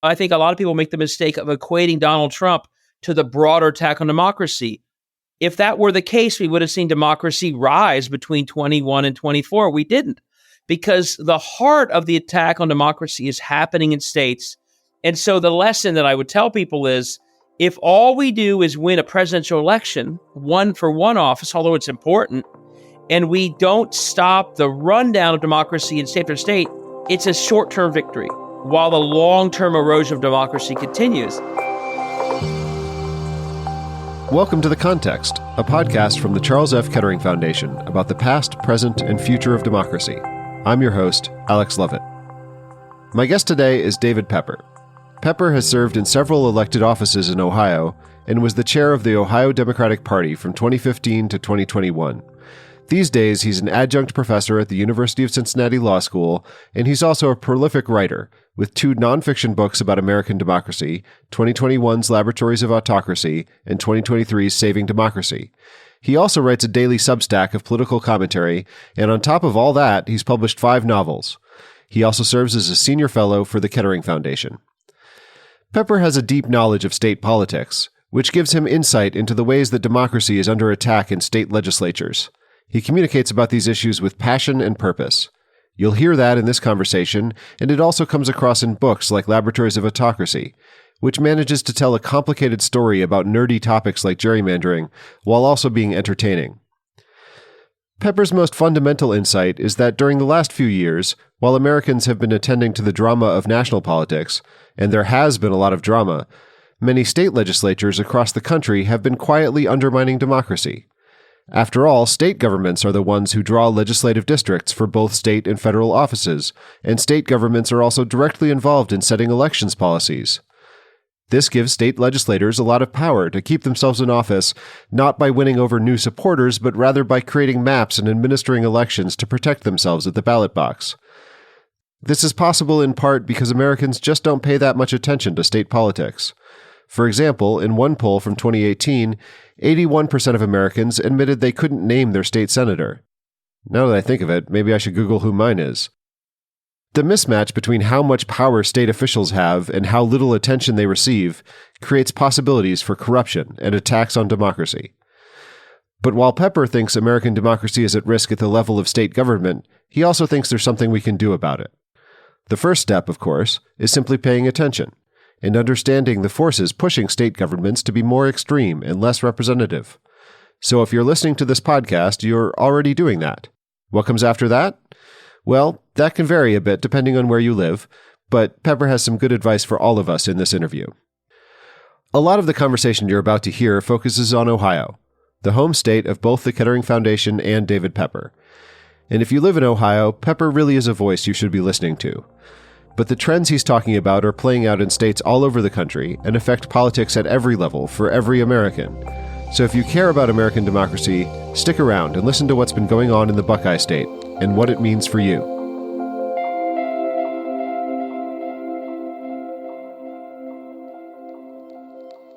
I think a lot of people make the mistake of equating Donald Trump to the broader attack on democracy. If that were the case, we would have seen democracy rise between 21 and 24. We didn't, because the heart of the attack on democracy is happening in states. And so the lesson that I would tell people is, if all we do is win a presidential election, one for one office, although it's important, and we don't stop the rundown of democracy in state after state, it's a short-term victory, while the long-term erosion of democracy continues. Welcome to The Context, a podcast from the Charles F. Kettering Foundation about the past, present, and future of democracy. I'm your host, Alex Lovett. My guest today is David Pepper. Pepper has served in several elected offices in Ohio and was the chair of the Ohio Democratic Party from 2015 to 2021. These days, he's an adjunct professor at the University of Cincinnati Law School, and he's also a prolific writer, with 2 nonfiction books about American democracy, 2021's Laboratories of Autocracy and 2023's Saving Democracy. He also writes a daily Substack of political commentary, and on top of all that, he's published 5 novels. He also serves as a senior fellow for the Kettering Foundation. Pepper has a deep knowledge of state politics, which gives him insight into the ways that democracy is under attack in state legislatures. He communicates about these issues with passion and purpose. You'll hear that in this conversation, and it also comes across in books like Laboratories of Autocracy, which manages to tell a complicated story about nerdy topics like gerrymandering, while also being entertaining. Pepper's most fundamental insight is that during the last few years, while Americans have been attending to the drama of national politics, and there has been a lot of drama, many state legislatures across the country have been quietly undermining democracy. After all, state governments are the ones who draw legislative districts for both state and federal offices, and state governments are also directly involved in setting elections policies. This gives state legislators a lot of power to keep themselves in office, not by winning over new supporters, but rather by creating maps and administering elections to protect themselves at the ballot box. This is possible in part because Americans just don't pay that much attention to state politics. For example, in one poll from 2018, 81% of Americans admitted they couldn't name their state senator. Now that I think of it, maybe I should Google who mine is. The mismatch between how much power state officials have and how little attention they receive creates possibilities for corruption and attacks on democracy. But while Pepper thinks American democracy is at risk at the level of state government, he also thinks there's something we can do about it. The first step, of course, is simply paying attention and understanding the forces pushing state governments to be more extreme and less representative. So if you're listening to this podcast, you're already doing that. What comes after that? Well, that can vary a bit depending on where you live, but Pepper has some good advice for all of us in this interview. A lot of the conversation you're about to hear focuses on Ohio, the home state of both the Kettering Foundation and David Pepper. And if you live in Ohio, Pepper really is a voice you should be listening to. But the trends he's talking about are playing out in states all over the country and affect politics at every level for every American. So if you care about American democracy, stick around and listen to what's been going on in the Buckeye State and what it means for you.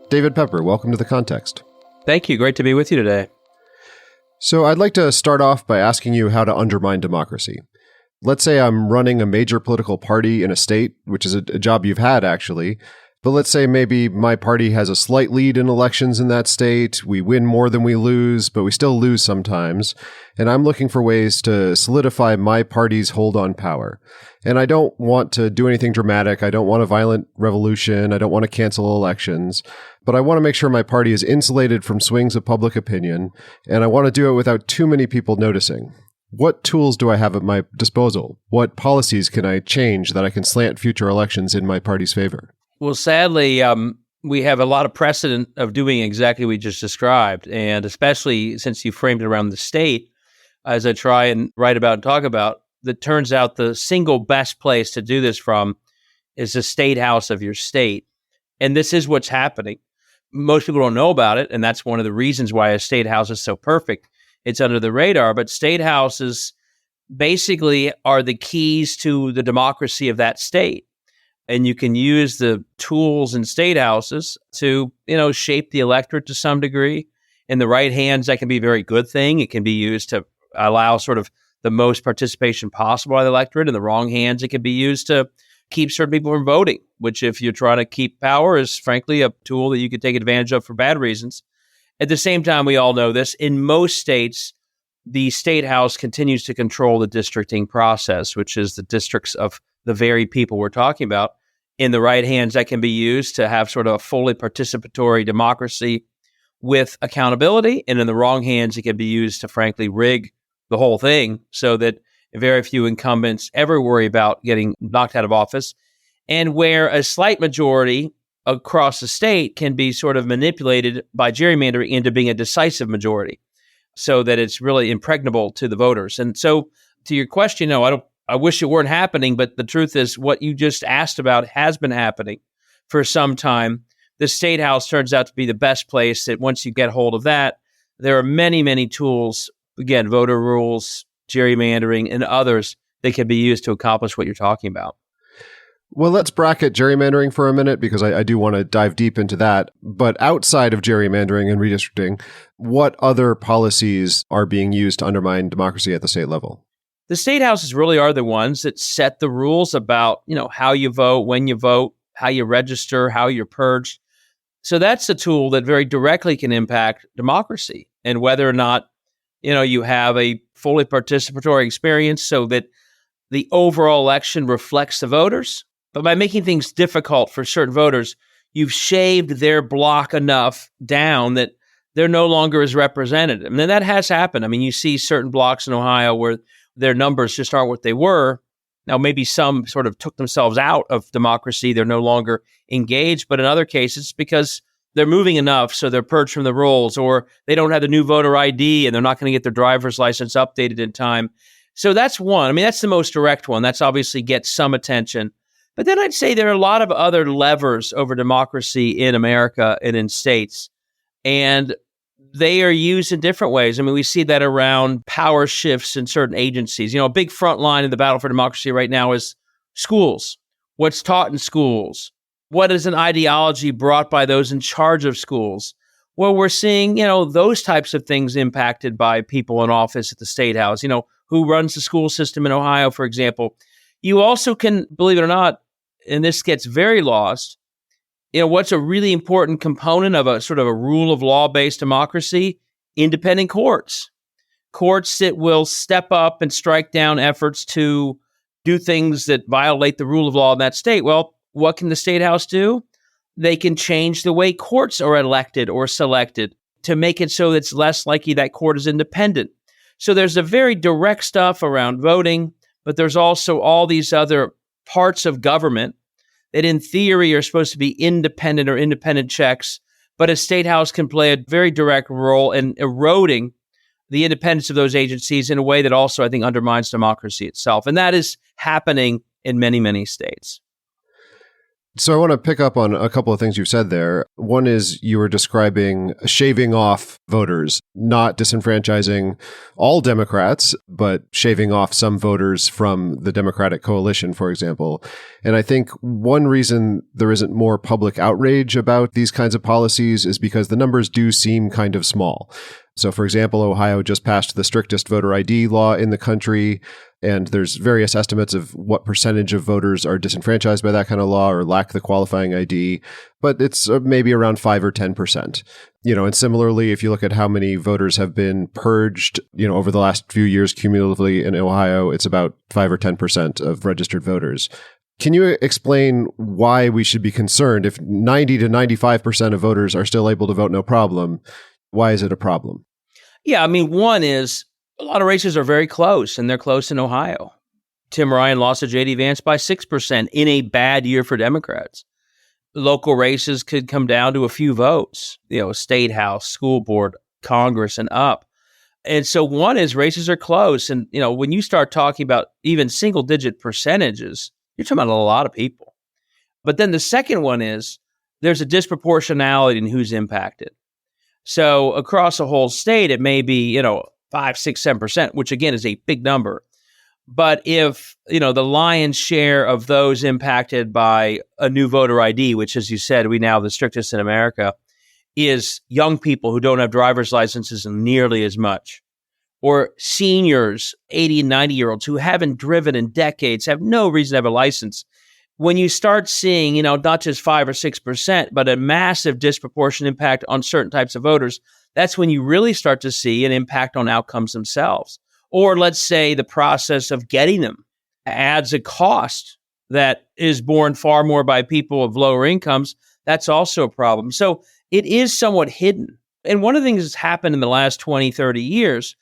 David Pepper, welcome to The Context. Thank you. Great to be with you today. So I'd like to start off by asking you how to undermine democracy. Let's say I'm running a major political party in a state, which is a job you've had, actually. But let's say maybe my party has a slight lead in elections in that state. We win more than we lose, but we still lose sometimes. And I'm looking for ways to solidify my party's hold on power. And I don't want to do anything dramatic. I don't want a violent revolution. I don't want to cancel elections. But I want to make sure my party is insulated from swings of public opinion. And I want to do it without too many people noticing. What tools do I have at my disposal? What policies can I change that I can slant future elections in my party's favor? Well, sadly, we have a lot of precedent of doing exactly what we just described, and especially since you framed it around the state, as I try and write about and talk about, it turns out the single best place to do this from is the state house of your state. And this is what's happening. Most people don't know about it, and that's one of the reasons why a state house is so perfect. It's under the radar, but state houses basically are the keys to the democracy of that state. And you can use the tools in state houses to, shape the electorate to some degree. In the right hands, that can be a very good thing. It can be used to allow sort of the most participation possible by the electorate. In the wrong hands, it can be used to keep certain people from voting, which if you're trying to keep power is frankly a tool that you could take advantage of for bad reasons. At the same time, we all know this, in most states, the state house continues to control the districting process, which is the districts of the very people we're talking about. In the right hands, that can be used to have sort of a fully participatory democracy with accountability. And in the wrong hands, it can be used to frankly rig the whole thing so that very few incumbents ever worry about getting knocked out of office. And where a slight majority across the state can be sort of manipulated by gerrymandering into being a decisive majority so that it's really impregnable to the voters. And so to your question, no, I wish it weren't happening, but the truth is what you just asked about has been happening for some time. The state house turns out to be the best place that once you get hold of that, there are many, many tools, again, voter rules, gerrymandering, and others that can be used to accomplish what you're talking about. Well, let's bracket gerrymandering for a minute because I do want to dive deep into that. But outside of gerrymandering and redistricting, what other policies are being used to undermine democracy at the state level? The state houses really are the ones that set the rules about, how you vote, when you vote, how you register, how you're purged. So that's a tool that very directly can impact democracy and whether or not, you have a fully participatory experience so that the overall election reflects the voters. But by making things difficult for certain voters, you've shaved their block enough down that they're no longer as representative. And then that has happened. I mean, you see certain blocks in Ohio where their numbers just aren't what they were. Now, maybe some sort of took themselves out of democracy. They're no longer engaged. But in other cases, because they're moving enough, so they're purged from the rolls, or they don't have the new voter ID and they're not going to get their driver's license updated in time. So that's one. I mean, that's the most direct one. That's obviously gets some attention. But then I'd say there are a lot of other levers over democracy in America and in states. And they are used in different ways. I mean, we see that around power shifts in certain agencies. A big front line in the battle for democracy right now is schools. What's taught in schools? What is an ideology brought by those in charge of schools? Well, we're seeing, those types of things impacted by people in office at the state house. Who runs the school system in Ohio, for example. You also can, believe it or not, and this gets very lost, what's a really important component of a sort of a rule of law-based democracy? Independent courts. Courts that will step up and strike down efforts to do things that violate the rule of law in that state. Well, what can the state house do? They can change the way courts are elected or selected to make it so it's less likely that court is independent. So there's a very direct stuff around voting, but there's also all these other parts of government that in theory are supposed to be independent or independent checks, but a state house can play a very direct role in eroding the independence of those agencies in a way that also, I think, undermines democracy itself. And that is happening in many, many states. So I want to pick up on a couple of things you've said there. One is you were describing shaving off voters, not disenfranchising all Democrats, but shaving off some voters from the Democratic coalition, for example. And I think one reason there isn't more public outrage about these kinds of policies is because the numbers do seem kind of small. So, for example, Ohio just passed the strictest voter ID law in the country, and there's various estimates of what percentage of voters are disenfranchised by that kind of law or lack the qualifying ID, but it's maybe around 5 or 10%. And similarly, if you look at how many voters have been purged, over the last few years cumulatively in Ohio, it's about 5 or 10% of registered voters. Can you explain why we should be concerned if 90 to 95% of voters are still able to vote no problem? Why is it a problem? Yeah, I mean, one is a lot of races are very close, and they're close in Ohio. Tim Ryan lost to J.D. Vance by 6% in a bad year for Democrats. Local races could come down to a few votes, state house, school board, Congress, and up. And so one is races are close. And, when you start talking about even single-digit percentages, you're talking about a lot of people. But then the second one is there's a disproportionality in who's impacted. So across a whole state, it may be, 5, 6, 7%, which again is a big number. But if, the lion's share of those impacted by a new voter ID, which, as you said, we now have the strictest in America, is young people who don't have driver's licenses nearly as much, or seniors, 80 and 90-year-olds who haven't driven in decades, have no reason to have a license. when you start seeing, not just 5 or 6%, but a massive disproportionate impact on certain types of voters, that's when you really start to see an impact on outcomes themselves. Or let's say the process of getting them adds a cost that is borne far more by people of lower incomes. That's also a problem. So it is somewhat hidden. And one of the things that's happened in the last 20, 30 years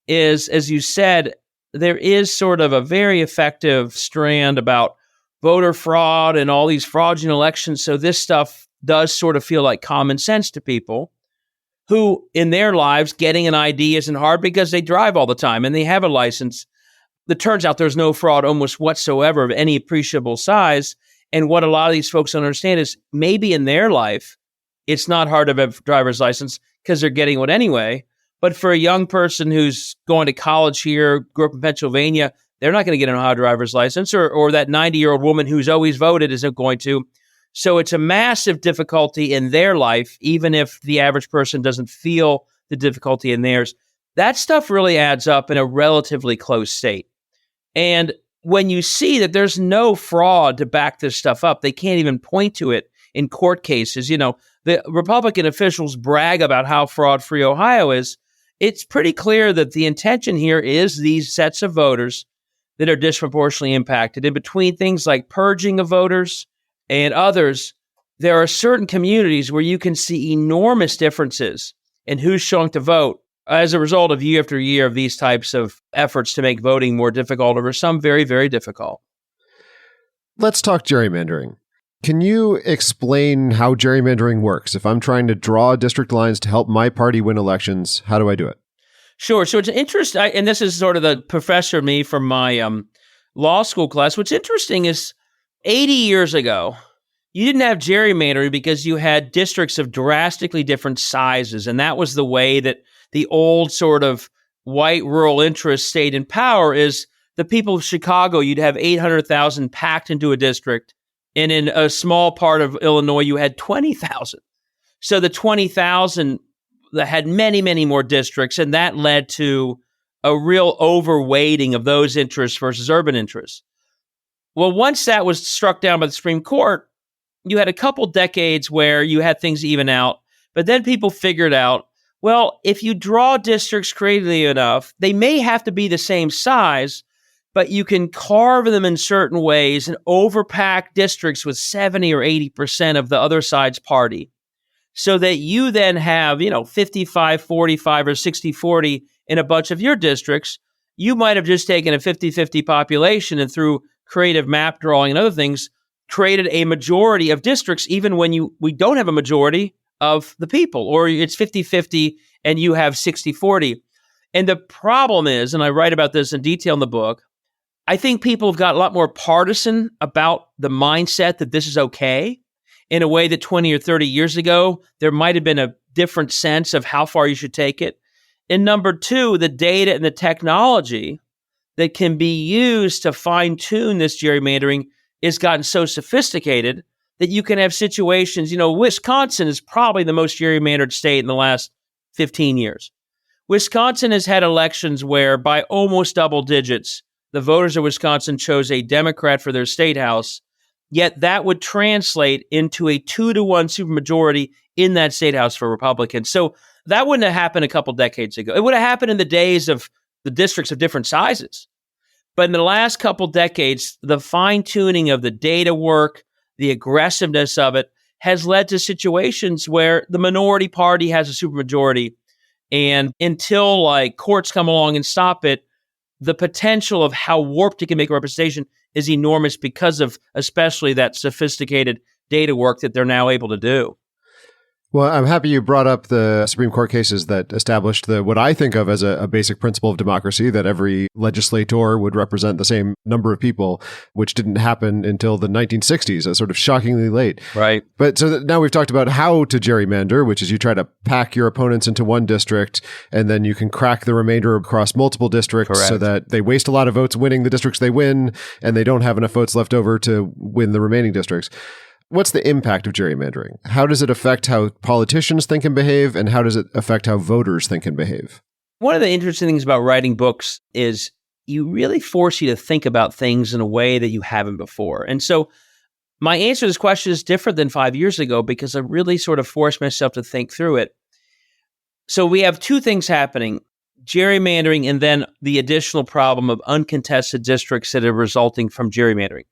is, as you said, there is sort of a very effective strand about voter fraud and all these fraudulent elections. So this stuff does sort of feel like common sense to people who in their lives getting an ID isn't hard because they drive all the time and they have a license. It turns out there's no fraud almost whatsoever of any appreciable size. And what a lot of these folks don't understand is maybe in their life, it's not hard to have a driver's license because they're getting one anyway. But for a young person who's going to college here, grew up in Pennsylvania, they're not going to get an Ohio driver's license, or that 90-year-old woman who's always voted isn't going to. So it's a massive difficulty in their life, even if the average person doesn't feel the difficulty in theirs. That stuff really adds up in a relatively close state. And when you see that there's no fraud to back this stuff up, they can't even point to it in court cases. The Republican officials brag about how fraud-free Ohio is. It's pretty clear that the intention here is these sets of voters that are disproportionately impacted. In between things like purging of voters and others, there are certain communities where you can see enormous differences in who's showing to vote as a result of year after year of these types of efforts to make voting more difficult, or some very, very difficult. Let's talk gerrymandering. Can you explain how gerrymandering works? If I'm trying to draw district lines to help my party win elections, how do I do it? Sure. So it's interesting, and this is sort of the professor me from my law school class. What's interesting is 80 years ago, you didn't have gerrymandering because you had districts of drastically different sizes. And that was the way that the old sort of white rural interest stayed in power. Is the people of Chicago, you'd have 800,000 packed into a district. And in a small part of Illinois, you had 20,000. So the 20,000 that had many, many more districts, and that led to a real overweighting of those interests versus urban interests. Well, once that was struck down by the Supreme Court, you had a couple decades where you had things even out, but then people figured out, well, if you draw districts creatively enough, they may have to be the same size, but you can carve them in certain ways and overpack districts with 70 or 80% of the other side's party, so that you then have, 55-45 or 60-40 in a bunch of your districts. You might have just taken a 50-50 population and through creative map drawing and other things, created a majority of districts, even when we don't have a majority of the people, or it's 50-50 and you have 60-40. And the problem is, and I write about this in detail in the book, I think people have got a lot more partisan about the mindset that this is okay, in a way that 20 or 30 years ago, there might have been a different sense of how far you should take it. And number two, the data and the technology that can be used to fine-tune this gerrymandering has gotten so sophisticated that you can have situations, Wisconsin is probably the most gerrymandered state in the last 15 years. Wisconsin has had elections where by almost double digits, the voters of Wisconsin chose a Democrat for their state house, yet that would translate into a 2-to-1 supermajority in that state house for Republicans. So that wouldn't have happened a couple decades ago. It would have happened in the days of the districts of different sizes. But in the last couple decades, the fine-tuning of the data work, the aggressiveness of it, has led to situations where the minority party has a supermajority. And until courts come along and stop it, the potential of how warped it can make a representation is enormous because of especially that sophisticated data work that they're now able to do. Well, I'm happy you brought up the Supreme Court cases that established what I think of as a basic principle of democracy, that every legislator would represent the same number of people, which didn't happen until the 1960s, sort of shockingly late. Right. But so now we've talked about how to gerrymander, which is you try to pack your opponents into one district, and then you can crack the remainder across multiple districts. Correct. So that they waste a lot of votes winning the districts they win, and they don't have enough votes left over to win the remaining districts. What's the impact of gerrymandering? How does it affect how politicians think and behave, and how does it affect how voters think and behave? One of the interesting things about writing books is you really force you to think about things in a way that you haven't before. And so My answer to this question is different than 5 years ago because I really sort of forced myself to think through it. So we have two things happening, gerrymandering and then the additional problem of uncontested districts that are resulting from gerrymandering.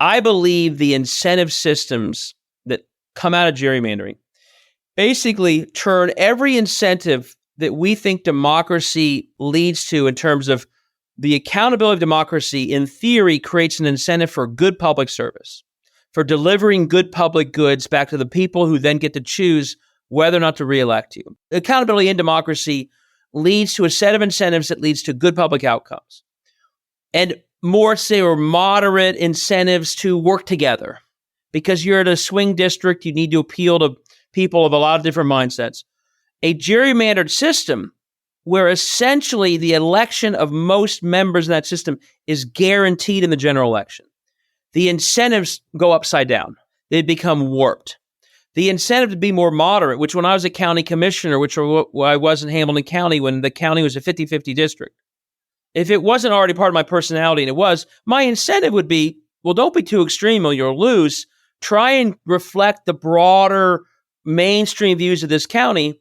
I believe the incentive systems that come out of gerrymandering basically turn every incentive that we think democracy leads to in terms of the accountability of democracy, in theory, creates an incentive for good public service, for delivering good public goods back to the people who then get to choose whether or not to reelect you. Accountability in democracy leads to a set of incentives that leads to good public outcomes. And more, say, or moderate incentives to work together. Because you're in a swing district, you need to appeal to people of a lot of different mindsets. A gerrymandered system where essentially the election of most members in that system is guaranteed in the general election. The incentives go upside down. They become warped. The incentive to be more moderate, which when I was a county commissioner, which I was in Hamilton County when the county was a 50-50 district, if it wasn't already part of my personality, and it was, my incentive would be, well, don't be too extreme or you'll lose. Try and reflect the broader mainstream views of this county.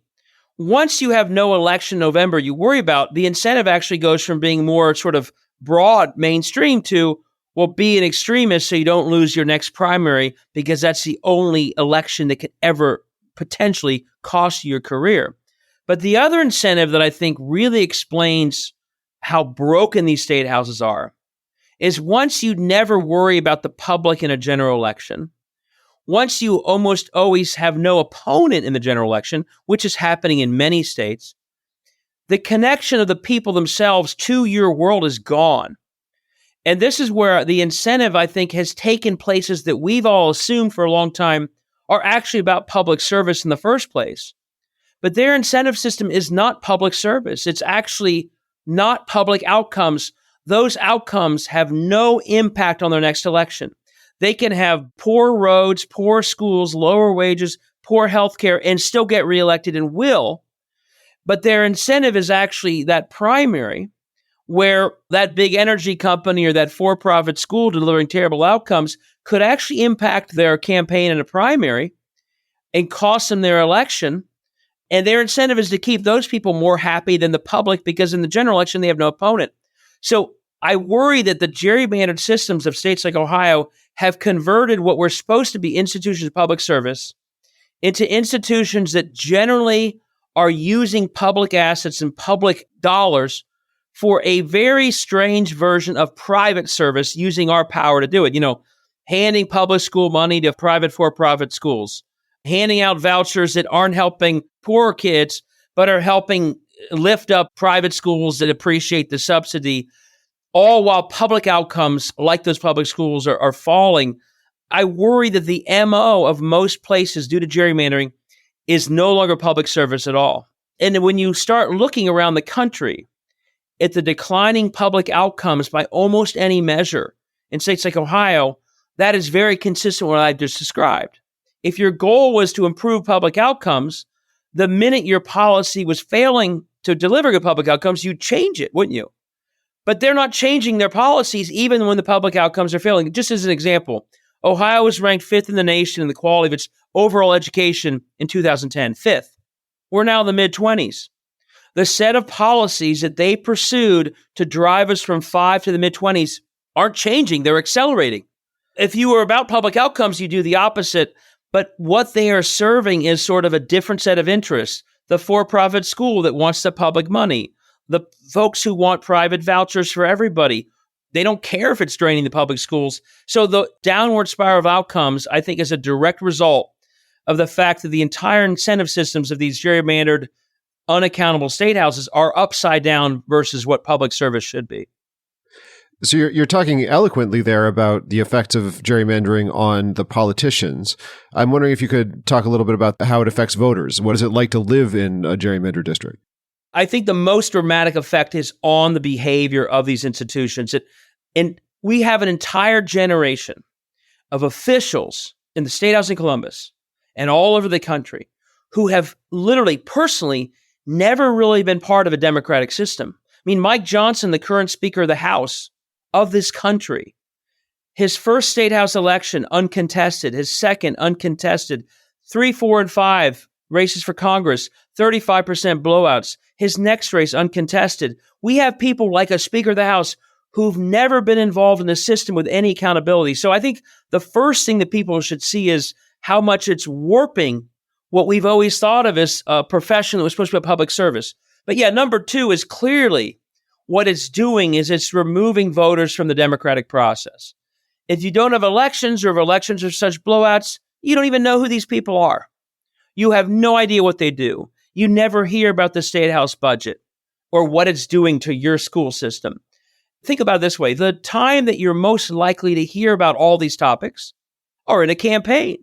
Once you have no election in November, you worry about, the incentive actually goes from being more sort of broad mainstream to, well, be an extremist so you don't lose your next primary because that's the only election that could ever potentially cost you your career. But the other incentive that I think really explains how broken these state houses are is once you never worry about the public in a general election, once you almost always have no opponent in the general election, which is happening in many states, the connection of the people themselves to your world is gone. And this is where the incentive, I think, has taken places that we've all assumed for a long time are actually about public service in the first place. But their incentive system is not public service. It's actually not public outcomes. Those outcomes have no impact on their next election. They can have poor roads, poor schools, lower wages, poor healthcare, and still get reelected and will. But their incentive is actually that primary, where that big energy company or that for-profit school delivering terrible outcomes could actually impact their campaign in a primary and cost them their election. And their incentive is to keep those people more happy than the public because in the general election, they have no opponent. So I worry that the gerrymandered systems of states like Ohio have converted what were supposed to be institutions of public service into institutions that generally are using public assets and public dollars for a very strange version of private service using our power to do it. You know, handing public school money to private for-profit schools, handing out vouchers that aren't helping poor kids, but are helping lift up private schools that appreciate the subsidy, all while public outcomes like those public schools are falling. I worry that the MO of most places due to gerrymandering is no longer public service at all. And when you start looking around the country at the declining public outcomes by almost any measure in states like Ohio, that is very consistent with what I just described. If your goal was to improve public outcomes, the minute your policy was failing to deliver good public outcomes, you'd change it, wouldn't you? But they're not changing their policies even when the public outcomes are failing. Just as an example, Ohio was ranked 5th in the nation in the quality of its overall education in 2010, 5th. We're now in the mid-20s. The set of policies that they pursued to drive us from 5 to the mid-20s aren't changing, they're accelerating. If you were about public outcomes, you do the opposite. But what they are serving is sort of a different set of interests. The for-profit school that wants the public money, the folks who want private vouchers for everybody. They don't care if it's draining the public schools. So the downward spiral of outcomes, I think, is a direct result of the fact that the entire incentive systems of these gerrymandered, unaccountable state houses are upside down versus what public service should be. So you're talking eloquently there about the effects of gerrymandering on the politicians. I'm wondering if you could talk a little bit about how it affects voters. What is it like to live in a gerrymandered district? I think the most dramatic effect is on the behavior of these institutions. And we have an entire generation of officials in the State House in Columbus and all over the country who have literally, personally, never really been part of a democratic system. I mean, Mike Johnson, the current Speaker of the House of this country, His first state house election, uncontested. His second, uncontested. 3, 4, and 5 races for Congress, 35% blowouts. His next race, uncontested. We have people like a Speaker of the House who've never been involved in the system with any accountability. So I think the first thing that people should see is how much it's warping what we've always thought of as a profession that was supposed to be a public service. But yeah, number 2 is clearly what it's doing is it's removing voters from the democratic process. If you don't have elections, or if elections are such blowouts, you don't even know who these people are. You have no idea what they do. You never hear about the state house budget or what it's doing to your school system. Think about it this way. The time that you're most likely to hear about all these topics are in a campaign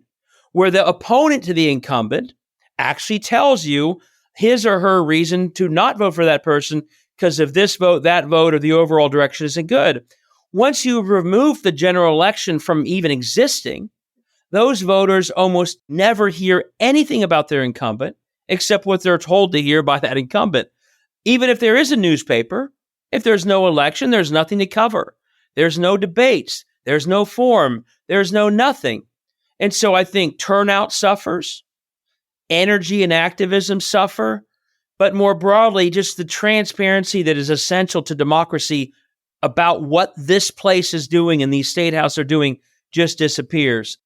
where the opponent to the incumbent actually tells you his or her reason to not vote for that person because of this vote, that vote, or the overall direction isn't good. Once you remove the general election from even existing, those voters almost never hear anything about their incumbent except what they're told to hear by that incumbent. Even if there is a newspaper, if there's no election, there's nothing to cover. There's no debates. There's no forum. There's no nothing. And so I think turnout suffers, energy and activism suffer, but more broadly, just the transparency that is essential to democracy about what this place is doing and these state houses are doing just disappears.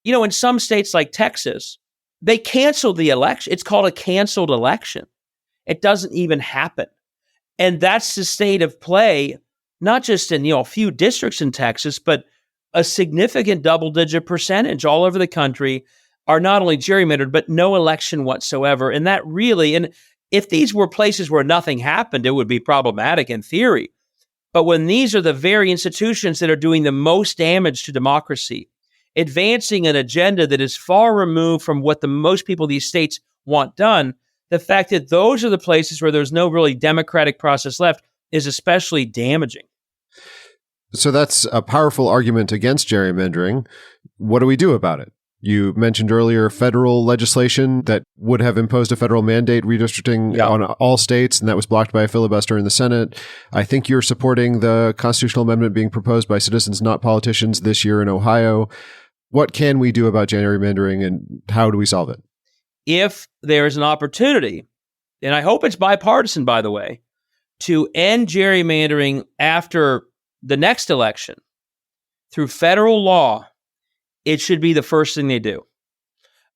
You know, in some states like Texas, they canceled the election. It's called a canceled election. It doesn't even happen. And that's the state of play, not just in, a few districts in Texas, but a significant double-digit percentage all over the country are not only gerrymandered, but no election whatsoever. And that really, and if these were places where nothing happened, it would be problematic in theory. But when these are the very institutions that are doing the most damage to democracy, advancing an agenda that is far removed from what the most people of these states want done, the fact that those are the places where there's no really democratic process left is especially damaging. So that's a powerful argument against gerrymandering. What do we do about it? You mentioned earlier federal legislation that would have imposed a federal mandate redistricting on all states, and that was blocked by a filibuster in the Senate. I think you're supporting the constitutional amendment being proposed by citizens, not politicians, this year in Ohio. What can we do about gerrymandering, and how do we solve it? If there is an opportunity, and I hope it's bipartisan, by the way, to end gerrymandering after the next election through federal law, it should be the first thing they do.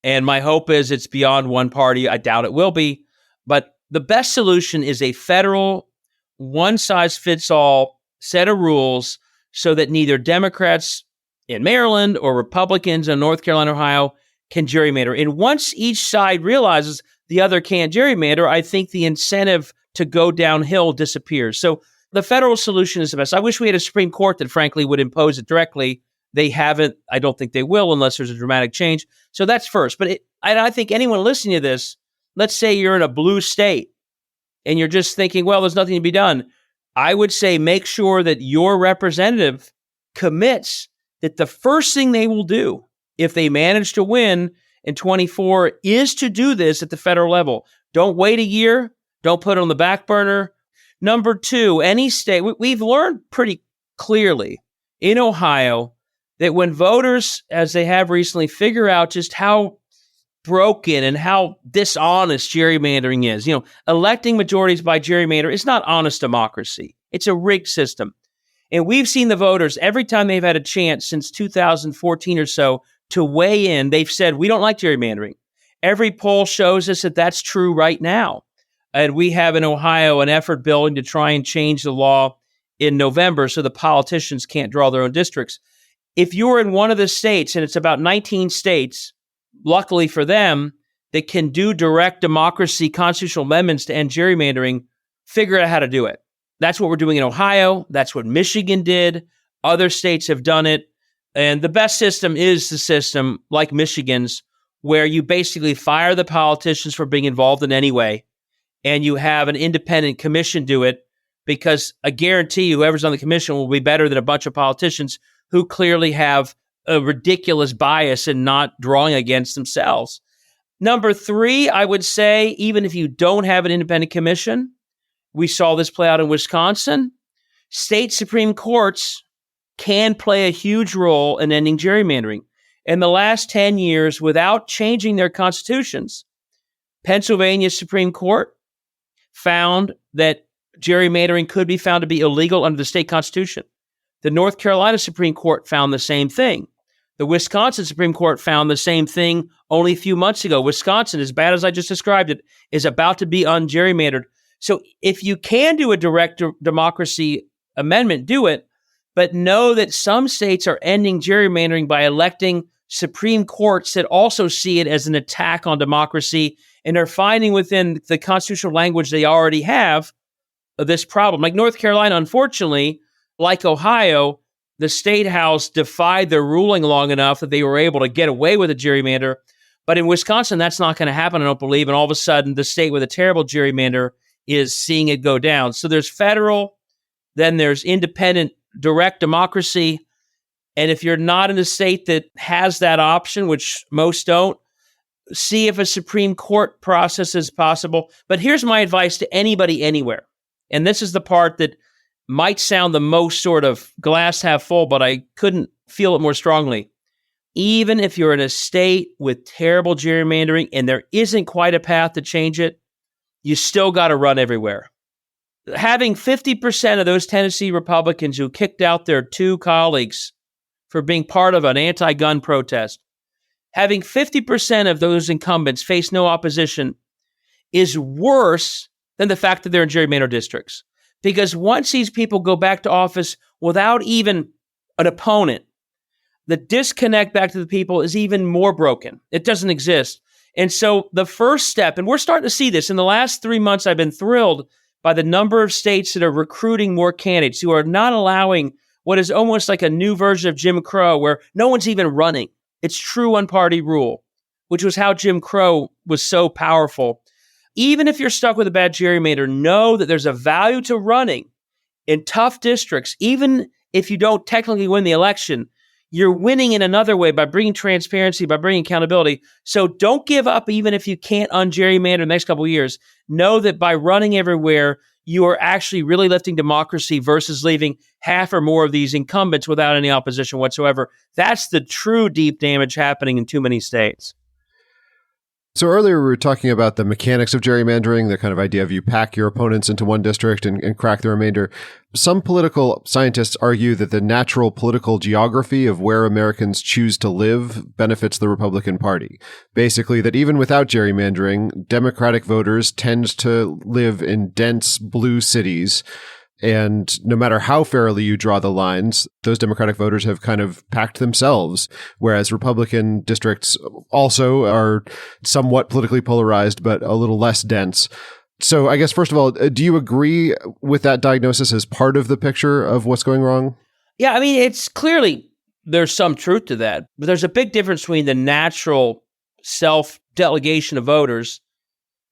And my hope is it's beyond one party. I doubt it will be. But the best solution is a federal, one-size-fits-all set of rules so that neither Democrats in Maryland or Republicans in North Carolina, Ohio can gerrymander. And once each side realizes the other can't gerrymander, I think the incentive to go downhill disappears. So the federal solution is the best. I wish we had a Supreme Court that, frankly, would impose it directly. They haven't. I don't think they will unless there's a dramatic change. So that's first. But I think anyone listening to this, let's say you're in a blue state and you're just thinking, well, there's nothing to be done. I would say make sure that your representative commits that the first thing they will do if they manage to win in 24 is to do this at the federal level. Don't wait a year. Don't put it on the back burner. Number 2, any state, we've learned pretty clearly in Ohio that when voters, as they have recently, figure out just how broken and how dishonest gerrymandering is, electing majorities by gerrymander is not honest democracy. It's a rigged system. And we've seen the voters, every time they've had a chance since 2014 or so to weigh in, they've said, we don't like gerrymandering. Every poll shows us that that's true right now. And we have in Ohio an effort building to try and change the law in November so the politicians can't draw their own districts. If you're in one of the states, and it's about 19 states, luckily for them, that can do direct democracy constitutional amendments to end gerrymandering, figure out how to do it. That's what we're doing in Ohio. That's what Michigan did. Other states have done it. And the best system is the system like Michigan's, where you basically fire the politicians for being involved in any way, and you have an independent commission do it, because I guarantee you whoever's on the commission will be better than a bunch of politicians who clearly have a ridiculous bias in not drawing against themselves. Number 3, I would say, even if you don't have an independent commission, we saw this play out in Wisconsin, state Supreme Courts can play a huge role in ending gerrymandering. In the last 10 years, without changing their constitutions, Pennsylvania's Supreme Court found that gerrymandering could be found to be illegal under the state constitution. The North Carolina Supreme Court found the same thing. The Wisconsin Supreme Court found the same thing only a few months ago. Wisconsin, as bad as I just described it, is about to be ungerrymandered. So if you can do a direct democracy amendment, do it, but know that some states are ending gerrymandering by electing Supreme Courts that also see it as an attack on democracy and are finding within the constitutional language they already have this problem. Like North Carolina, unfortunately, like Ohio, the state house defied their ruling long enough that they were able to get away with a gerrymander. But in Wisconsin, that's not going to happen, I don't believe. And all of a sudden, the state with a terrible gerrymander is seeing it go down. So there's federal, then there's independent direct democracy. And if you're not in a state that has that option, which most don't, see if a Supreme Court process is possible. But here's my advice to anybody anywhere. And this is the part that might sound the most sort of glass half full, but I couldn't feel it more strongly. Even if you're in a state with terrible gerrymandering and there isn't quite a path to change it, you still got to run everywhere. Having 50% of those Tennessee Republicans who kicked out their two colleagues for being part of an anti-gun protest, having 50% of those incumbents face no opposition is worse than the fact that they're in gerrymandered districts. Because once these people go back to office without even an opponent, the disconnect back to the people is even more broken. It doesn't exist. And so the first step, and we're starting to see this in the last 3 months, I've been thrilled by the number of states that are recruiting more candidates who are not allowing what is almost like a new version of Jim Crow, where no one's even running. It's true one-party rule, which was how Jim Crow was so powerful. Even if you're stuck with a bad gerrymander, know that there's a value to running in tough districts. Even if you don't technically win the election, you're winning in another way by bringing transparency, by bringing accountability. So don't give up even if you can't ungerrymander in the next couple of years. Know that by running everywhere, you are actually really lifting democracy versus leaving half or more of these incumbents without any opposition whatsoever. That's the true deep damage happening in too many states. So earlier we were talking about the mechanics of gerrymandering, the kind of idea of you pack your opponents into one district and crack the remainder. Some political scientists argue that the natural political geography of where Americans choose to live benefits the Republican Party. Basically, that even without gerrymandering, Democratic voters tend to live in dense blue cities. And no matter how fairly you draw the lines, those Democratic voters have kind of packed themselves, whereas Republican districts also are somewhat politically polarized, but a little less dense. So I guess, first of all, do you agree with that diagnosis as part of the picture of what's going wrong? Yeah, I mean, it's clearly there's some truth to that, but there's a big difference between the natural self-delegation of voters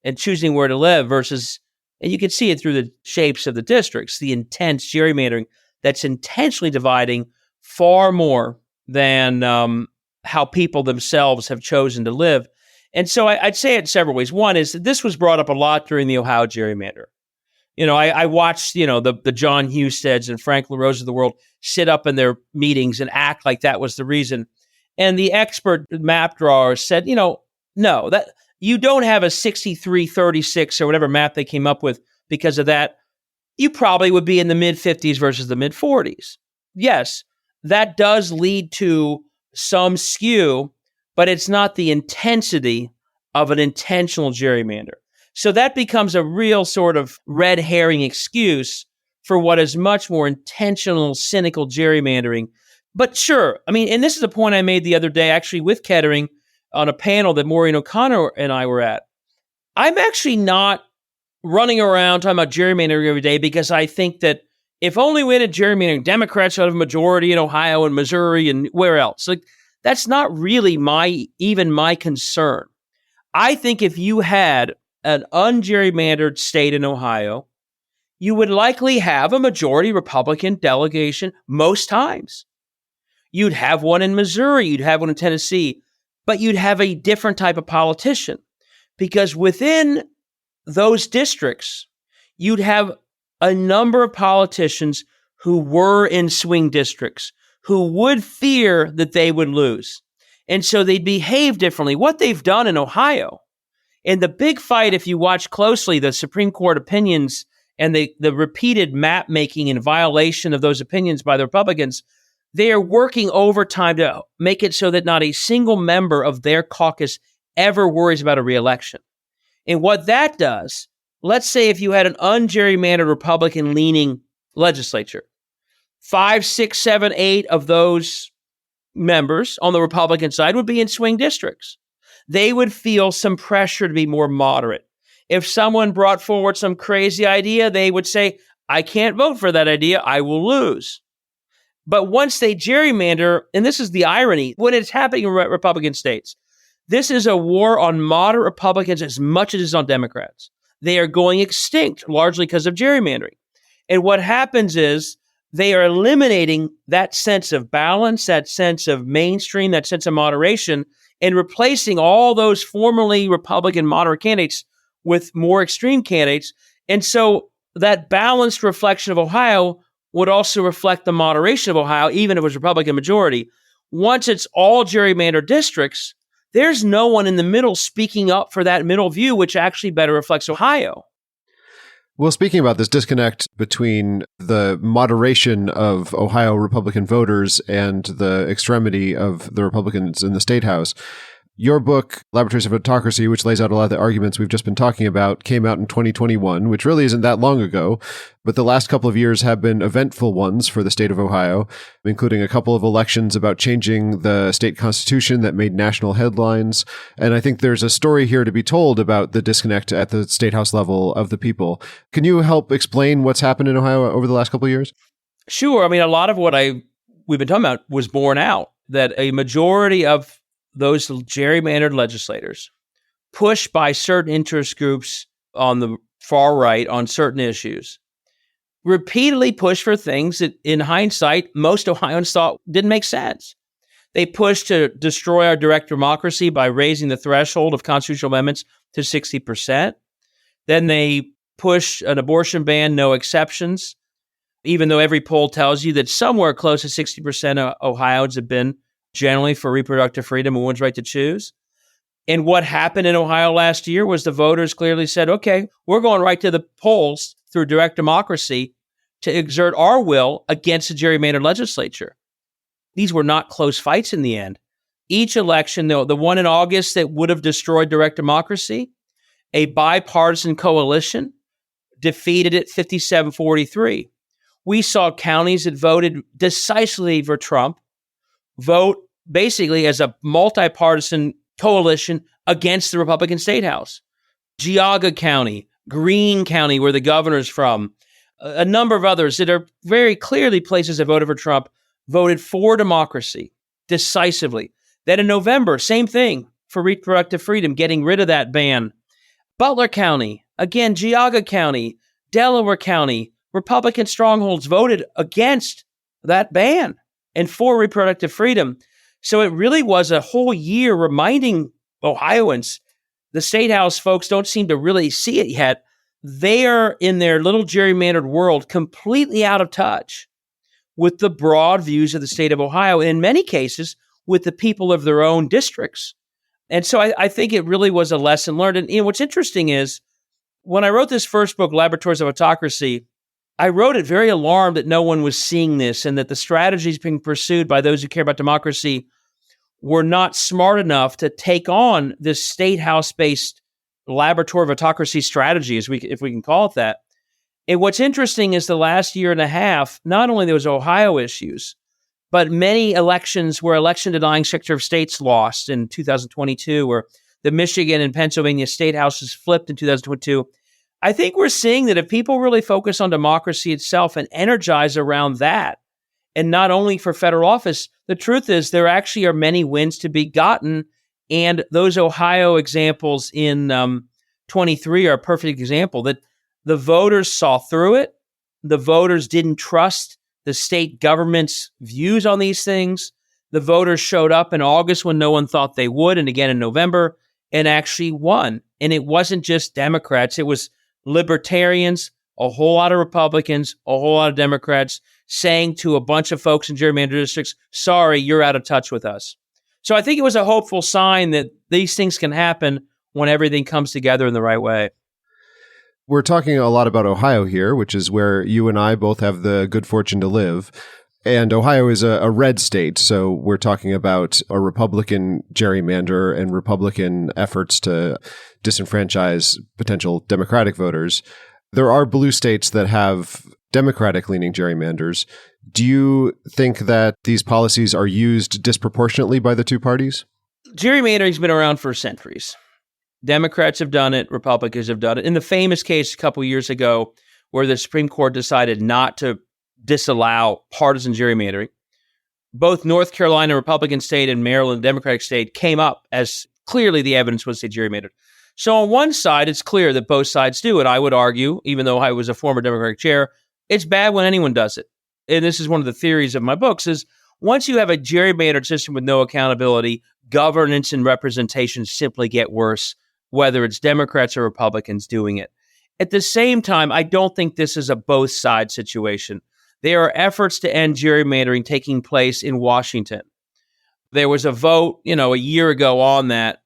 and choosing where to live versus, and you can see it through the shapes of the districts, the intense gerrymandering that's intentionally dividing far more than how people themselves have chosen to live. And so I'd say it several ways. One is that this was brought up a lot during the Ohio gerrymander. You know, I watched, the John Husteds and Frank LaRose of the world sit up in their meetings and act like that was the reason. And the expert map drawer said, no, that you don't have a 63-36 or whatever map they came up with because of that. You probably would be in the mid-50s versus the mid-40s. Yes, that does lead to some skew, but it's not the intensity of an intentional gerrymander. So that becomes a real sort of red herring excuse for what is much more intentional, cynical gerrymandering. But sure, I mean, and this is a point I made the other day actually with Kettering on a panel that Maureen O'Connor and I were at. I'm actually not running around talking about gerrymandering every day because I think that if only we had gerrymandering, Democrats would have a majority in Ohio and Missouri and where else. Like, that's not really my concern. I think if you had an ungerrymandered state in Ohio, you would likely have a majority Republican delegation most times. You'd have one in Missouri, you'd have one in Tennessee, but you'd have a different type of politician because within those districts, you'd have a number of politicians who were in swing districts, who would fear that they would lose. And so they'd behave differently. What they've done in Ohio, and the big fight, if you watch closely, the Supreme Court opinions and the repeated map making in violation of those opinions by the Republicans, they are working overtime to make it so that not a single member of their caucus ever worries about a reelection. And what that does, let's say if you had an ungerrymandered Republican-leaning legislature, 5, 6, 7, 8 of those members on the Republican side would be in swing districts. They would feel some pressure to be more moderate. If someone brought forward some crazy idea, they would say, I can't vote for that idea, I will lose. But once they gerrymander, and this is the irony, when it's happening in Republican states, this is a war on moderate Republicans as much as it is on Democrats. They are going extinct, largely because of gerrymandering. And what happens is they are eliminating that sense of balance, that sense of mainstream, that sense of moderation, and replacing all those formerly Republican moderate candidates with more extreme candidates. And so that balanced reflection of Ohio would also reflect the moderation of Ohio, even if it was Republican majority. Once it's all gerrymandered districts, there's no one in the middle speaking up for that middle view, which actually better reflects Ohio. Well, speaking about this disconnect between the moderation of Ohio Republican voters and the extremity of the Republicans in the State House, your book, Laboratories of Autocracy, which lays out a lot of the arguments we've just been talking about, came out in 2021, which really isn't that long ago. But the last couple of years have been eventful ones for the state of Ohio, including a couple of elections about changing the state constitution that made national headlines. And I think there's a story here to be told about the disconnect at the state house level of the people. Can you help explain what's happened in Ohio over the last couple of years? Sure. I mean, a lot of what we've been talking about was borne out, that a majority of those gerrymandered legislators, pushed by certain interest groups on the far right on certain issues, repeatedly pushed for things that, in hindsight, most Ohioans thought didn't make sense. They pushed to destroy our direct democracy by raising the threshold of constitutional amendments to 60%. Then they pushed an abortion ban, no exceptions, even though every poll tells you that somewhere close to 60% of Ohioans have been generally for reproductive freedom and one's right to choose. And what happened in Ohio last year was the voters clearly said, okay, we're going right to the polls through direct democracy to exert our will against the gerrymandered legislature. These were not close fights in the end. Each election, though, the one in August that would have destroyed direct democracy, a bipartisan coalition defeated it 57-43. We saw counties that voted decisively for Trump vote basically as a multi-partisan coalition against the Republican State House. Geauga County, Greene County, where the governor's from, a number of others that are very clearly places that voted for Trump, voted for democracy decisively. Then in November, same thing for reproductive freedom, getting rid of that ban. Butler County, again, Geauga County, Delaware County, Republican strongholds voted against that ban and for reproductive freedom. So it really was a whole year reminding Ohioans, the State House folks don't seem to really see it yet. They are in their little gerrymandered world completely out of touch with the broad views of the state of Ohio, and in many cases with the people of their own districts. And so I think it really was a lesson learned. And what's interesting is when I wrote this first book, Laboratories of Autocracy, I wrote it very alarmed that no one was seeing this and that the strategies being pursued by those who care about democracy were not smart enough to take on this state house-based laboratory of autocracy strategy, if we can call it that. And what's interesting is the last year and a half, not only there was Ohio issues, but many elections where election-denying Secretary of States lost in 2022, or the Michigan and Pennsylvania state houses flipped in 2022. I think we're seeing that if people really focus on democracy itself and energize around that, and not only for federal office, the truth is there actually are many wins to be gotten. And those Ohio examples in 23 are a perfect example that the voters saw through it. The voters didn't trust the state government's views on these things. The voters showed up in August when no one thought they would, and again in November, and actually won. And it wasn't just Democrats. It was libertarians, a whole lot of Republicans, a whole lot of Democrats, saying to a bunch of folks in gerrymandered districts, sorry, you're out of touch with us. So I think it was a hopeful sign that these things can happen when everything comes together in the right way. We're talking a lot about Ohio here, which is where you and I both have the good fortune to live. And Ohio is a red state, so we're talking about a Republican gerrymander and Republican efforts to disenfranchise potential Democratic voters. There are blue states that have Democratic-leaning gerrymanders. Do you think that these policies are used disproportionately by the two parties? Gerrymandering's been around for centuries. Democrats have done it, Republicans have done it. In the famous case a couple years ago where the Supreme Court decided not to disallow partisan gerrymandering, both North Carolina Republican state and Maryland Democratic state came up as clearly the evidence was they gerrymandered. So on one side, it's clear that both sides do it. I would argue, even though I was a former Democratic chair, it's bad when anyone does it. And this is one of the theories of my books, is once you have a gerrymandered system with no accountability, governance and representation simply get worse, whether it's Democrats or Republicans doing it. At the same time, I don't think this is a both sides situation. There are efforts to end gerrymandering taking place in Washington. There was a vote, a year ago on that.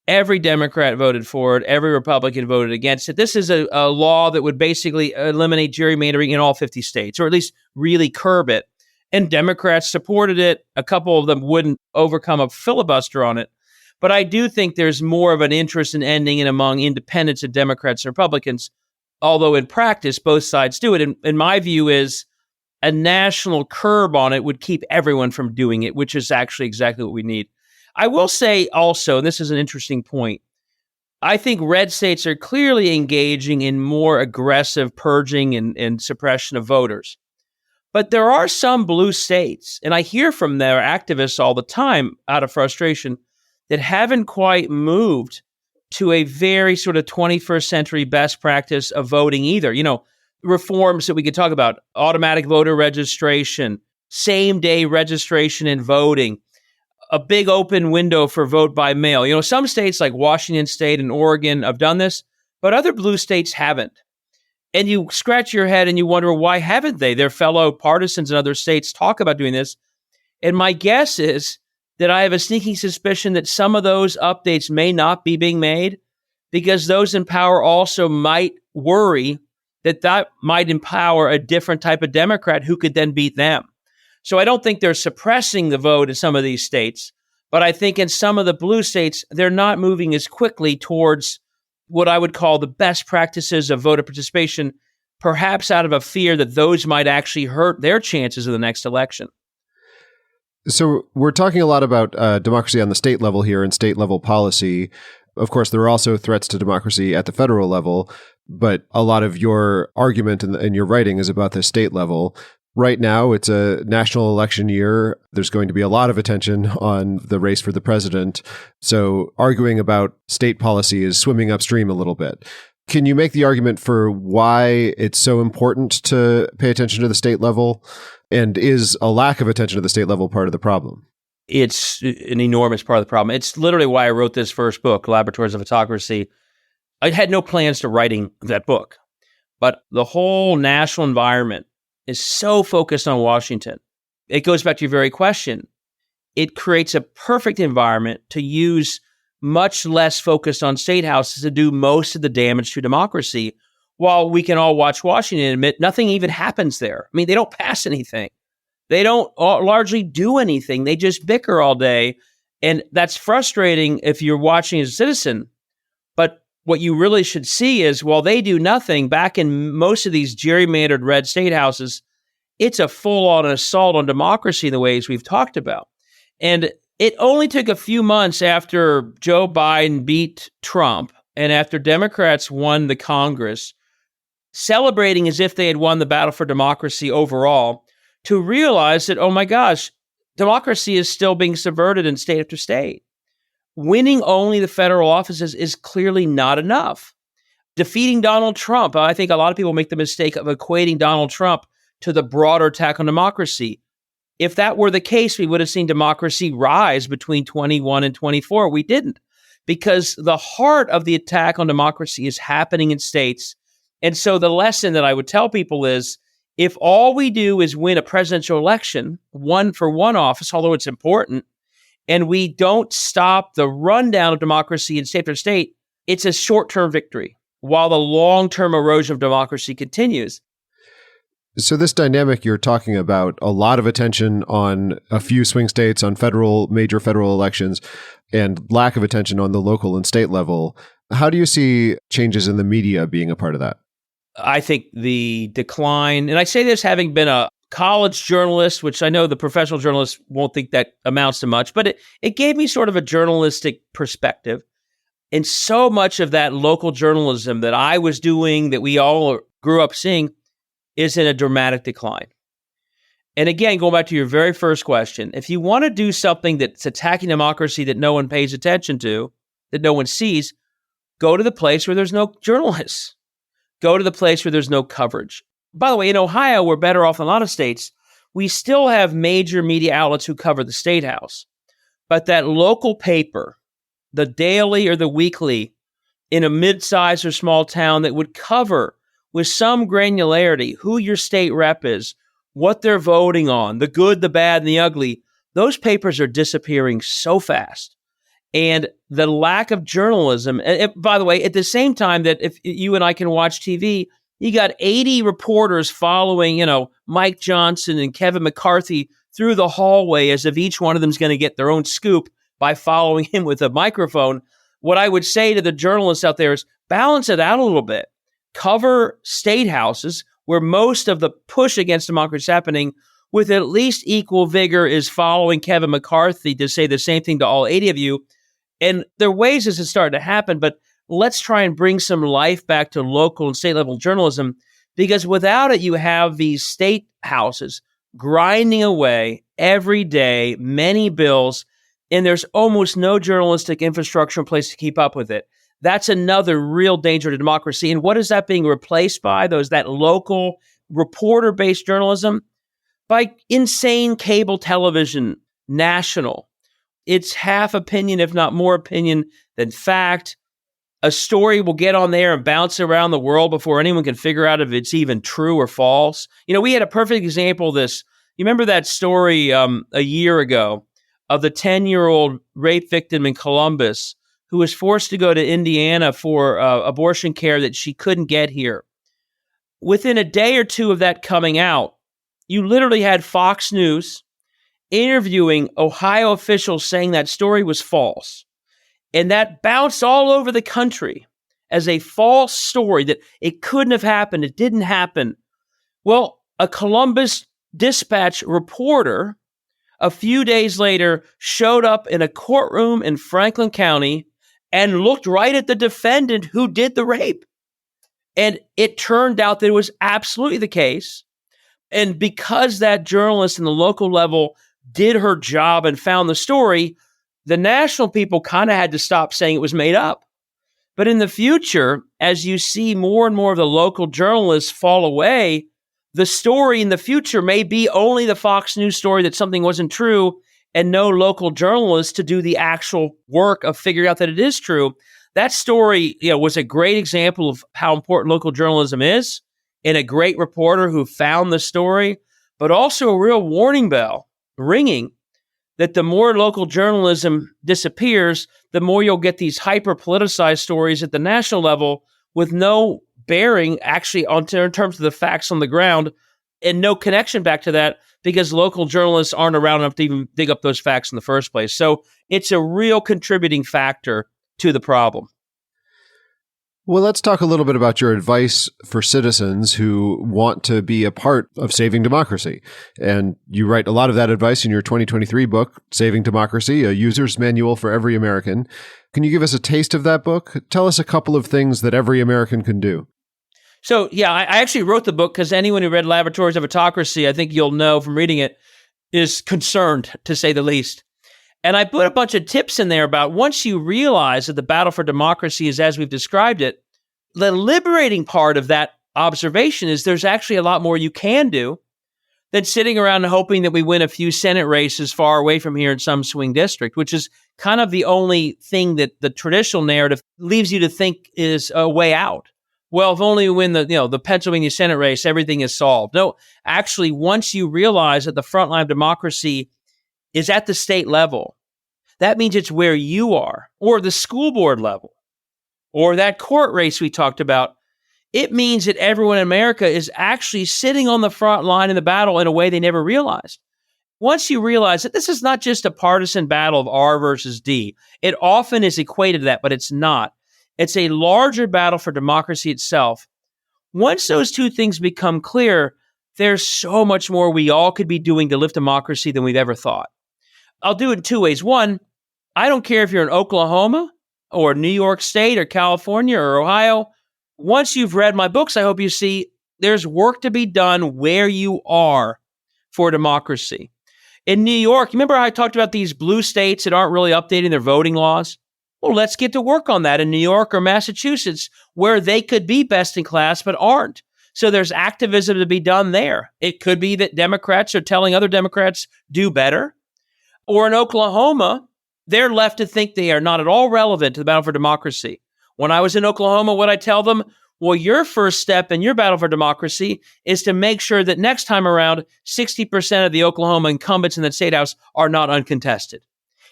Every Democrat voted for it. Every Republican voted against it. This is a law that would basically eliminate gerrymandering in all 50 states, or at least really curb it. And Democrats supported it. A couple of them wouldn't overcome a filibuster on it. But I do think there's more of an interest in ending it among independents and Democrats and Republicans, although in practice, both sides do it. And my view is a national curb on it would keep everyone from doing it, which is actually exactly what we need. I will say also, and this is an interesting point, I think red states are clearly engaging in more aggressive purging and suppression of voters. But there are some blue states, and I hear from their activists all the time out of frustration, that haven't quite moved to a very sort of 21st century best practice of voting either. Reforms that we could talk about, automatic voter registration, same-day registration and voting, a big open window for vote by mail. Some states like Washington State and Oregon have done this, but other blue states haven't. And you scratch your head and you wonder, why haven't they? Their fellow partisans in other states talk about doing this. And my guess is that I have a sneaking suspicion that some of those updates may not be being made because those in power also might worry that might empower a different type of Democrat who could then beat them. So I don't think they're suppressing the vote in some of these states, but I think in some of the blue states, they're not moving as quickly towards what I would call the best practices of voter participation, perhaps out of a fear that those might actually hurt their chances in the next election. So we're talking a lot about democracy on the state level here and state level policy. Of course, there are also threats to democracy at the federal level, but a lot of your argument in your writing is about the state level. Right now, it's a national election year. There's going to be a lot of attention on the race for the president. So arguing about state policy is swimming upstream a little bit. Can you make the argument for why it's so important to pay attention to the state level? And is a lack of attention to the state level part of the problem? It's an enormous part of the problem. It's literally why I wrote this first book, Laboratories of Autocracy. I had no plans to writing that book, but the whole national environment is so focused on Washington. It goes back to your very question. It creates a perfect environment to use much less focused on statehouses to do most of the damage to democracy, while we can all watch Washington and admit nothing even happens there. I mean, they don't pass anything. They don't largely do anything. They just bicker all day. And that's frustrating if you're watching as a citizen. But what you really should see is, while they do nothing, back in most of these gerrymandered red state houses, it's a full-on assault on democracy in the ways we've talked about. And it only took a few months after Joe Biden beat Trump and after Democrats won the Congress, celebrating as if they had won the battle for democracy overall, to realize that, oh my gosh, democracy is still being subverted in state after state. Winning only the federal offices is clearly not enough. Defeating Donald Trump, I think a lot of people make the mistake of equating Donald Trump to the broader attack on democracy. If that were the case, we would have seen democracy rise between 21 and 24. We didn't, because the heart of the attack on democracy is happening in states. And so the lesson that I would tell people is, If all we do is win a presidential election, one for one office, although it's important, and we don't stop the rundown of democracy in state after state, it's a short-term victory while the long-term erosion of democracy continues. So this dynamic you're talking about, a lot of attention on a few swing states, on major federal elections, and lack of attention on the local and state level. How do you see changes in the media being a part of that? I think the decline, and I say this having been a college journalist, which I know the professional journalists won't think that amounts to much, but it gave me sort of a journalistic perspective. And so much of that local journalism that I was doing, that we all grew up seeing, is in a dramatic decline. And again, going back to your very first question, if you want to do something that's attacking democracy that no one pays attention to, that no one sees, go to the place where there's no journalists. Go to the place where there's no coverage. By the way, in Ohio, we're better off than a lot of states. We still have major media outlets who cover the state house. But that local paper, the daily or the weekly, in a mid-sized or small town that would cover with some granularity who your state rep is, what they're voting on, the good, the bad, and the ugly, those papers are disappearing so fast. And the lack of journalism, and by the way, at the same time that if you and I can watch TV, you got 80 reporters following, Mike Johnson and Kevin McCarthy through the hallway as if each one of them is going to get their own scoop by following him with a microphone. What I would say to the journalists out there is balance it out a little bit. Cover state houses where most of the push against democracy is happening with at least equal vigor is following Kevin McCarthy to say the same thing to all 80 of you. And there are ways this is starting to happen, but let's try and bring some life back to local and state level journalism, because without it, you have these state houses grinding away every day, many bills, and there's almost no journalistic infrastructure in place to keep up with it. That's another real danger to democracy. And what is that being replaced by? That local reporter-based journalism? By insane cable television, national. It's half opinion, if not more opinion than fact. A story will get on there and bounce around the world before anyone can figure out if it's even true or false. We had a perfect example of this. You remember that story a year ago of the 10-year-old rape victim in Columbus who was forced to go to Indiana for abortion care that she couldn't get here. Within a day or two of that coming out, you literally had Fox News interviewing Ohio officials saying that story was false. And that bounced all over the country as a false story, that it couldn't have happened. It didn't happen. Well, a Columbus Dispatch reporter a few days later showed up in a courtroom in Franklin County and looked right at the defendant who did the rape. And it turned out that it was absolutely the case. And because that journalist in the local level did her job and found the story, the national people kind of had to stop saying it was made up. But in the future, as you see more and more of the local journalists fall away, the story in the future may be only the Fox News story that something wasn't true and no local journalists to do the actual work of figuring out that it is true. That story, was a great example of how important local journalism is, and a great reporter who found the story, but also a real warning bell ringing that the more local journalism disappears, the more you'll get these hyper-politicized stories at the national level with no bearing actually in terms of the facts on the ground, and no connection back to that because local journalists aren't around enough to even dig up those facts in the first place. So it's a real contributing factor to the problem. Well, let's talk a little bit about your advice for citizens who want to be a part of saving democracy. And you write a lot of that advice in your 2023 book, Saving Democracy, a user's manual for every American. Can you give us a taste of that book? Tell us a couple of things that every American can do. So, I actually wrote the book because anyone who read Laboratories of Autocracy, I think you'll know from reading it, is concerned, to say the least. And I put a bunch of tips in there about once you realize that the battle for democracy is as we've described it, the liberating part of that observation is there's actually a lot more you can do than sitting around and hoping that we win a few Senate races far away from here in some swing district, which is kind of the only thing that the traditional narrative leaves you to think is a way out. well, if only we win the Pennsylvania Senate race, everything is solved. No, actually, once you realize that the front line of democracy is at the state level, that means it's where you are, or the school board level, or that court race we talked about. It means that everyone in America is actually sitting on the front line in the battle in a way they never realized. Once you realize that this is not just a partisan battle of R versus D, it often is equated to that, but it's not. It's a larger battle for democracy itself. Once those two things become clear, there's so much more we all could be doing to lift democracy than we've ever thought. I'll do it in two ways. One, I don't care if you're in Oklahoma or New York State or California or Ohio. Once you've read my books, I hope you see there's work to be done where you are for democracy. In New York, remember I talked about these blue states that aren't really updating their voting laws? Well, let's get to work on that in New York or Massachusetts, where they could be best in class but aren't. So there's activism to be done there. It could be that Democrats are telling other Democrats do better. Or in Oklahoma, they're left to think they are not at all relevant to the battle for democracy. When I was in Oklahoma, what I tell them, well, your first step in your battle for democracy is to make sure that next time around, 60% of the Oklahoma incumbents in the state house are not uncontested.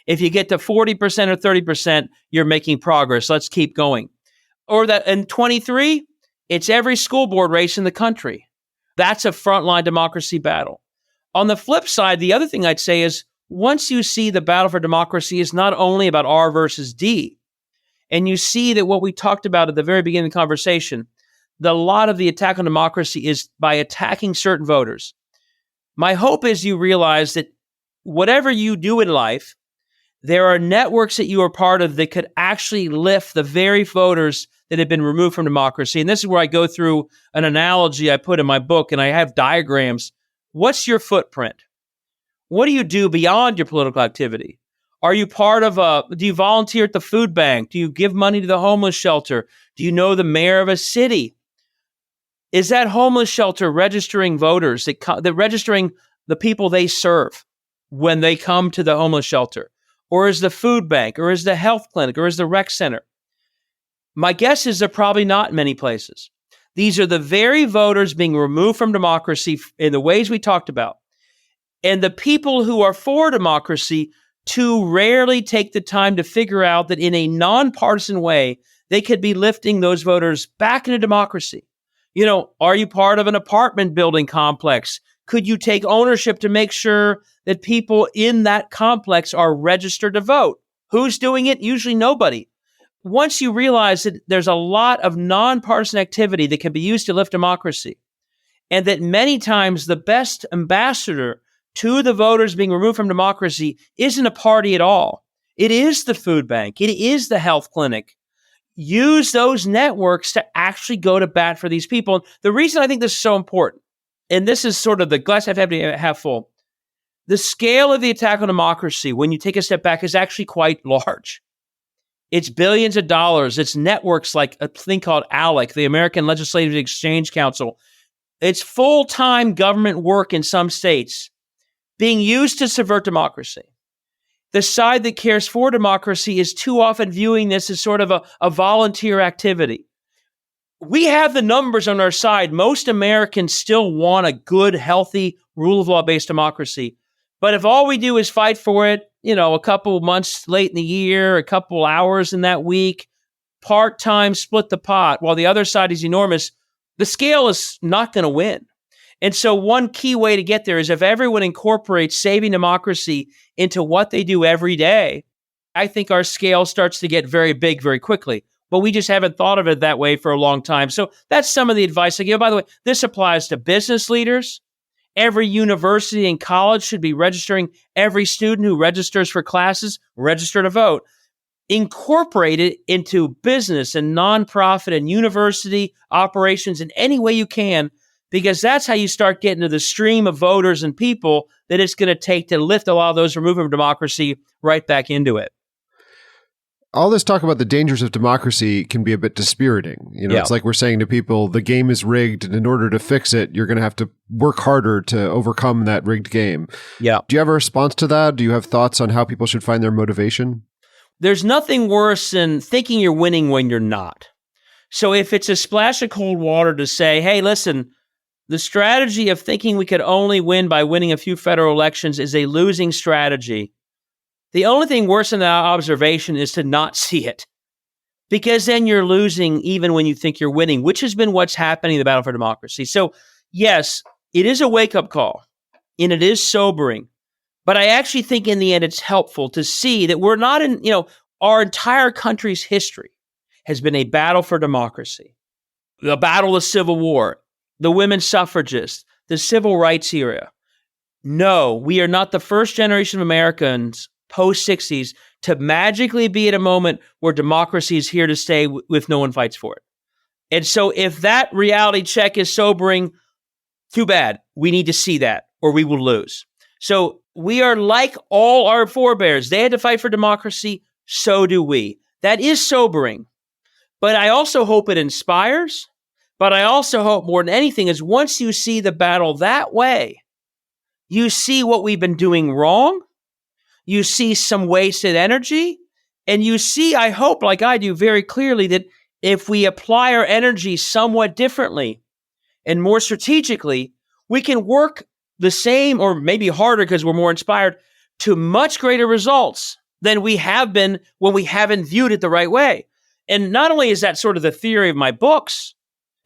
If you get to 40% or 30%, you're making progress. Let's keep going. Or that in 23, it's every school board race in the country. That's a frontline democracy battle. On the flip side, the other thing I'd say is once you see the battle for democracy is not only about R versus D, and you see that what we talked about at the very beginning of the conversation, a lot of the attack on democracy is by attacking certain voters. My hope is you realize that whatever you do in life, there are networks that you are part of that could actually lift the very voters that have been removed from democracy. And this is where I go through an analogy I put in my book, and I have diagrams. What's your footprint? What do you do beyond your political activity? Are you part of do you volunteer at the food bank? Do you give money to the homeless shelter? Do you know the mayor of a city? Is that homeless shelter registering voters, that registering the people they serve when they come to the homeless shelter? Or is the food bank, or is the health clinic, or is the rec center? My guess is they're probably not in many places. These are the very voters being removed from democracy in the ways we talked about. And the people who are for democracy too rarely take the time to figure out that in a nonpartisan way, they could be lifting those voters back into democracy. You know, are you part of an apartment building complex? Could you take ownership to make sure that people in that complex are registered to vote? Who's doing it? Usually nobody. Once you realize that there's a lot of nonpartisan activity that can be used to lift democracy, and that many times the best ambassador to the voters being removed from democracy isn't a party at all. It is the food bank. It is the health clinic. Use those networks to actually go to bat for these people. The reason I think this is so important, and this is sort of the glass half empty, half full, the scale of the attack on democracy, when you take a step back, is actually quite large. It's billions of dollars. It's networks like a thing called ALEC, the American Legislative Exchange Council. It's full-time government work in some states being used to subvert democracy. The side that cares for democracy is too often viewing this as sort of a volunteer activity. We have the numbers on our side. Most Americans still want a good, healthy, rule of law-based democracy. But if all we do is fight for it, a couple months late in the year, a couple hours in that week, part-time, split the pot, while the other side is enormous, the scale is not going to win. And so one key way to get there is if everyone incorporates saving democracy into what they do every day, I think our scale starts to get very big very quickly. But we just haven't thought of it that way for a long time. So that's some of the advice I give. By the way, this applies to business leaders. Every university and college should be registering every student who registers for classes, register to vote. Incorporate it into business and nonprofit and university operations in any way you can, because that's how you start getting to the stream of voters and people that it's going to take to lift a lot of those removed from democracy right back into it. All this talk about the dangers of democracy can be a bit dispiriting. It's like we're saying to people, the game is rigged, and in order to fix it, you're going to have to work harder to overcome that rigged game. Yeah. Do you have a response to that? Do you have thoughts on how people should find their motivation? There's nothing worse than thinking you're winning when you're not. So if it's a splash of cold water to say, hey, listen, the strategy of thinking we could only win by winning a few federal elections is a losing strategy. The only thing worse than that observation is to not see it, because then you're losing even when you think you're winning, which has been what's happening in the battle for democracy. So yes, it is a wake-up call, and it is sobering. But I actually think in the end it's helpful to see that we're not in, our entire country's history has been a battle for democracy. The battle of the Civil War, the women's suffragists, the civil rights era. No, we are not the first generation of Americans post-60s to magically be at a moment where democracy is here to stay if no one fights for it. And so if that reality check is sobering, too bad. We need to see that or we will lose. So we are like all our forebears. They had to fight for democracy. So do we. That is sobering. But I also hope it inspires. But I also hope more than anything is once you see the battle that way, you see what we've been doing wrong. You see some wasted energy. And you see, I hope, like I do very clearly, that if we apply our energy somewhat differently and more strategically, we can work the same or maybe harder because we're more inspired to much greater results than we have been when we haven't viewed it the right way. And not only is that sort of the theory of my books,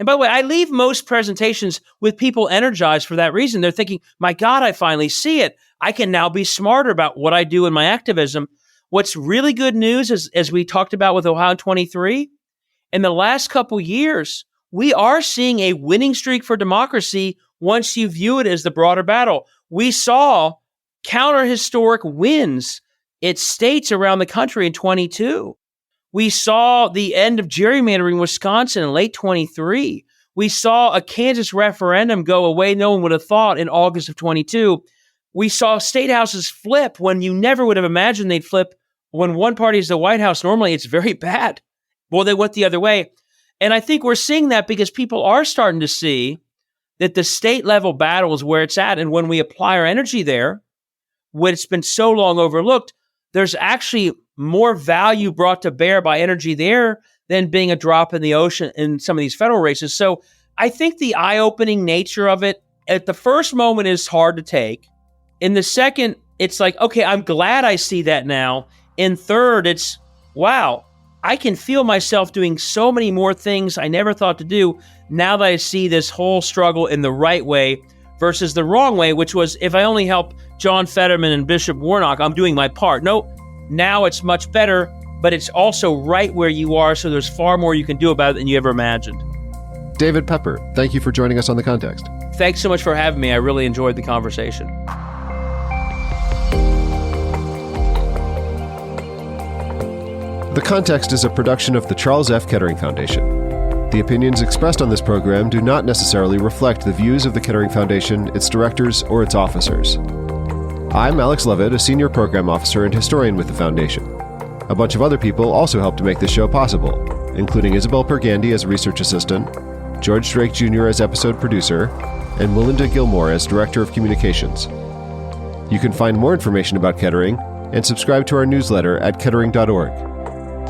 and by the way, I leave most presentations with people energized for that reason. They're thinking, my God, I finally see it. I can now be smarter about what I do in my activism. What's really good news is, as we talked about with Ohio 23, in the last couple years, we are seeing a winning streak for democracy once you view it as the broader battle. We saw counter-historic wins at states around the country in 22. We saw the end of gerrymandering in Wisconsin in late 23. We saw a Kansas referendum go away no one would have thought in August of 22. We saw statehouses flip when you never would have imagined they'd flip. When one party is the White House, normally it's very bad. Well, they went the other way. And I think we're seeing that because people are starting to see that the state level battle is where it's at. And when we apply our energy there, when it's been so long overlooked, there's actually more value brought to bear by energy there than being a drop in the ocean in some of these federal races. So I think the eye-opening nature of it at the first moment is hard to take. In the second, it's like, okay, I'm glad I see that now. In third, it's, wow, I can feel myself doing so many more things I never thought to do now that I see this whole struggle in the right way versus the wrong way, which was if I only help John Fetterman and Bishop Warnock, I'm doing my part. No, now it's much better, but it's also right where you are, so there's far more you can do about it than you ever imagined. David Pepper, thank you for joining us on The Context. Thanks so much for having me. I really enjoyed the conversation. The Context is a production of the Charles F. Kettering Foundation. The opinions expressed on this program do not necessarily reflect the views of the Kettering Foundation, its directors, or its officers. I'm Alex Levitt, a senior program officer and historian with the Foundation. A bunch of other people also helped to make this show possible, including Isabel Pergandy as research assistant, George Drake Jr. as episode producer, and Melinda Gilmore as director of communications. You can find more information about Kettering and subscribe to our newsletter at kettering.org.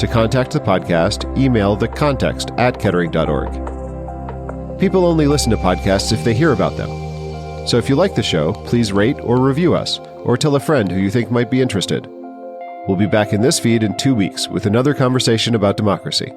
To contact the podcast, email thecontext@kettering.org. People only listen to podcasts if they hear about them. So if you like the show, please rate or review us, or tell a friend who you think might be interested. We'll be back in this feed in 2 weeks with another conversation about democracy.